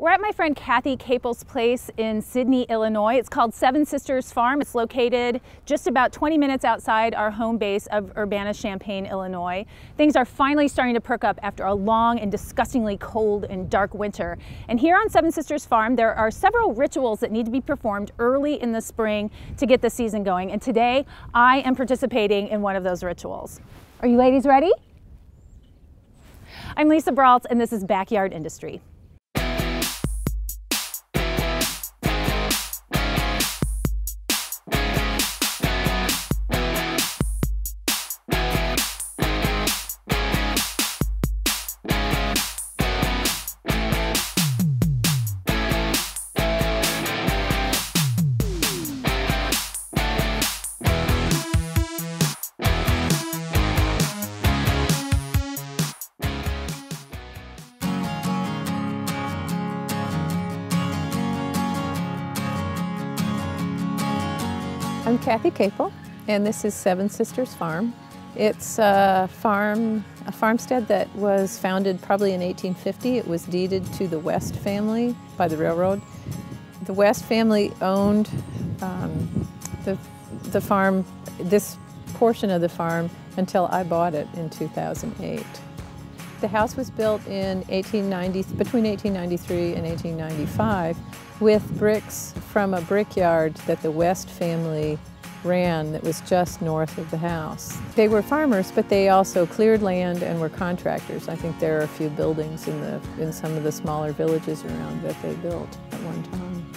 We're at my friend Cathe Capel's place in Sidney, Illinois. It's called Seven Sisters Farm. It's located just about 20 minutes outside our home base of Urbana-Champaign, Illinois. Things are finally starting to perk up after a long and disgustingly cold and dark winter. And here on Seven Sisters Farm, there are several rituals that need to be performed early in the spring to get the season going. And today, I am participating in one of those rituals. Are you ladies ready? I'm Lisa Bralts, and this is Backyard Industry. I'm Cathe Capel, and this is Seven Sisters Farm. It's a farmstead that was founded probably in 1850. It was deeded to the West family by the railroad. The West family owned the farm, this portion of the farm, until I bought it in 2008. The house was built in between 1893 and 1895 with bricks from a brickyard that the West family ran that was just north of the house. They were farmers, but they also cleared land and were contractors. I think there are a few buildings in some of the smaller villages around that they built at one time.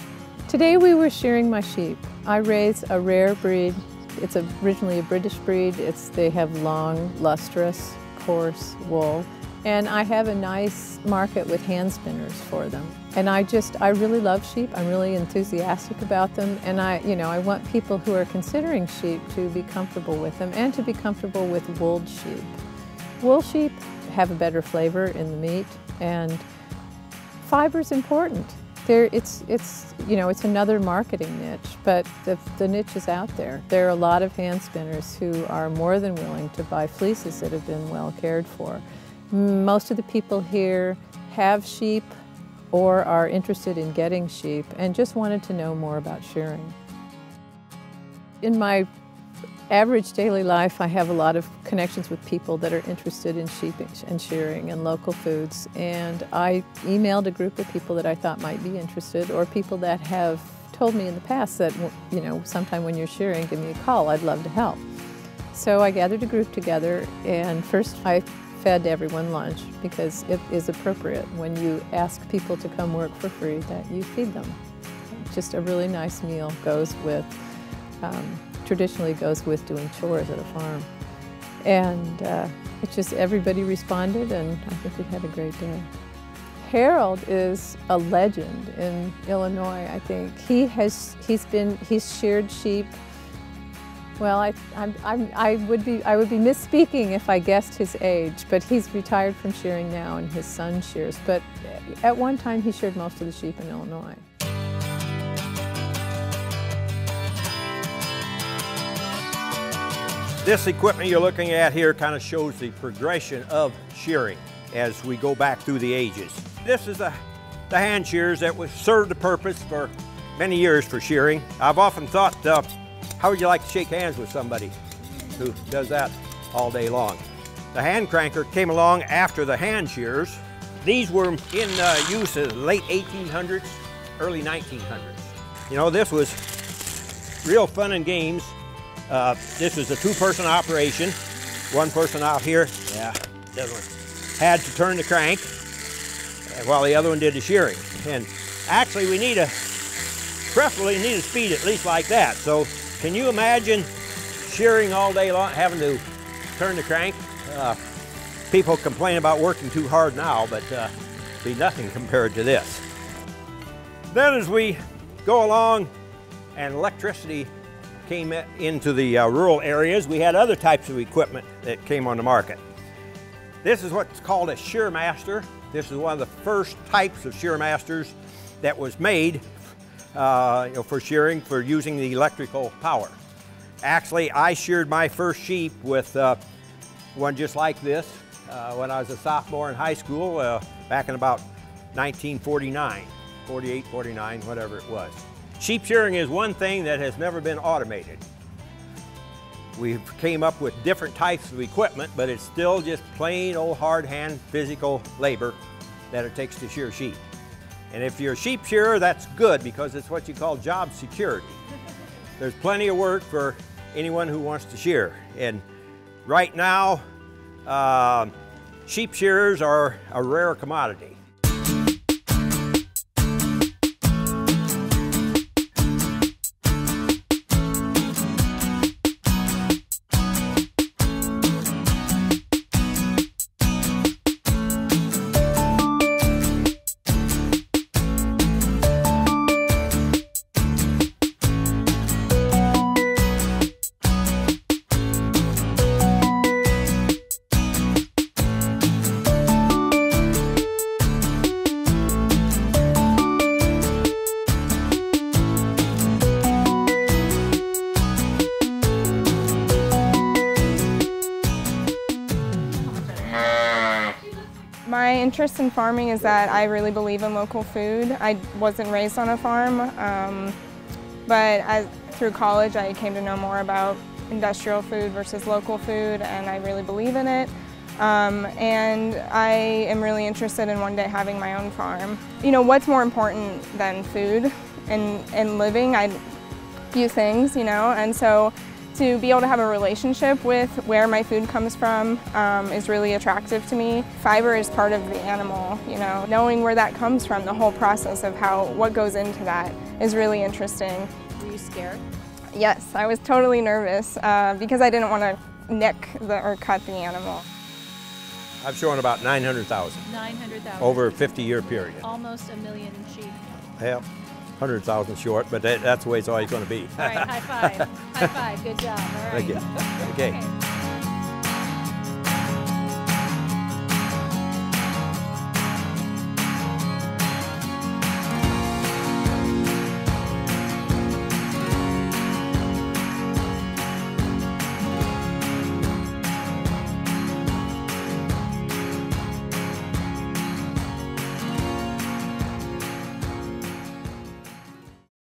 Today we were shearing my sheep. I raise a rare breed. It's originally a British breed. They have long, lustrous, coarse wool. And I have a nice market with hand spinners for them. And I really love sheep. I'm really enthusiastic about them. And I want people who are considering sheep to be comfortable with them and to be comfortable with wooled sheep. Wool sheep have a better flavor in the meat, and fiber's important. It's another marketing niche, but the niche is out there. There are a lot of hand spinners who are more than willing to buy fleeces that have been well cared for. Most of the people here have sheep or are interested in getting sheep and just wanted to know more about shearing. In my average daily life, I have a lot of connections with people that are interested in sheep and shearing and local foods, and I emailed a group of people that I thought might be interested, or people that have told me in the past that, sometime when you're shearing, give me a call, I'd love to help. So I gathered a group together, and first I fed everyone lunch, because it is appropriate when you ask people to come work for free that you feed them. Just a really nice meal traditionally goes with doing chores at a farm. And everybody responded, and I think we had a great day. Harold is a legend in Illinois, I think. He's sheared sheep. Well, I would be misspeaking if I guessed his age, but he's retired from shearing now, and his son shears. But at one time, he sheared most of the sheep in Illinois. This equipment you're looking at here kind of shows the progression of shearing as we go back through the ages. This is the hand shears that served the purpose for many years for shearing. I've often thought, how would you like to shake hands with somebody who does that all day long? The hand cranker came along after the hand shears. These were in use in the late 1800s, early 1900s. This was real fun and games. This was a two-person operation. One person out here, had to turn the crank while the other one did the shearing. And actually preferably need a speed at least like that. So can you imagine shearing all day long, having to turn the crank? People complain about working too hard now, but be nothing compared to this. Then as we go along and electricity came into the rural areas, we had other types of equipment that came on the market. This is what's called a shearmaster. This is one of the first types of shearmasters that was made for shearing, for using the electrical power. Actually, I sheared my first sheep with one just like this when I was a sophomore in high school back in about 1949. 48, 49, whatever it was. Sheep shearing is one thing that has never been automated. We've came up with different types of equipment, but it's still just plain old hard hand physical labor that it takes to shear sheep. And if you're a sheep shearer, that's good because it's what you call job security. There's plenty of work for anyone who wants to shear. And right now, sheep shearers are a rare commodity. My interest in farming is that I really believe in local food. I wasn't raised on a farm, but through college I came to know more about industrial food versus local food, and I really believe in it. And I am really interested in one day having my own farm. You know, what's more important than food and living? A few things, you know, and so to be able to have a relationship with where my food comes from is really attractive to me. Fiber is part of the animal, you know. Knowing where that comes from, the whole process of what goes into that is really interesting. Were you scared? Yes, I was totally nervous because I didn't want to nick or cut the animal. I've shown about 900,000. 900,000. Over a 50-year period. Almost a million sheep. Yeah, 100,000 short, but that's the way it's always going to be. All right, high five. High five, good job. All right. Thank you. Okay.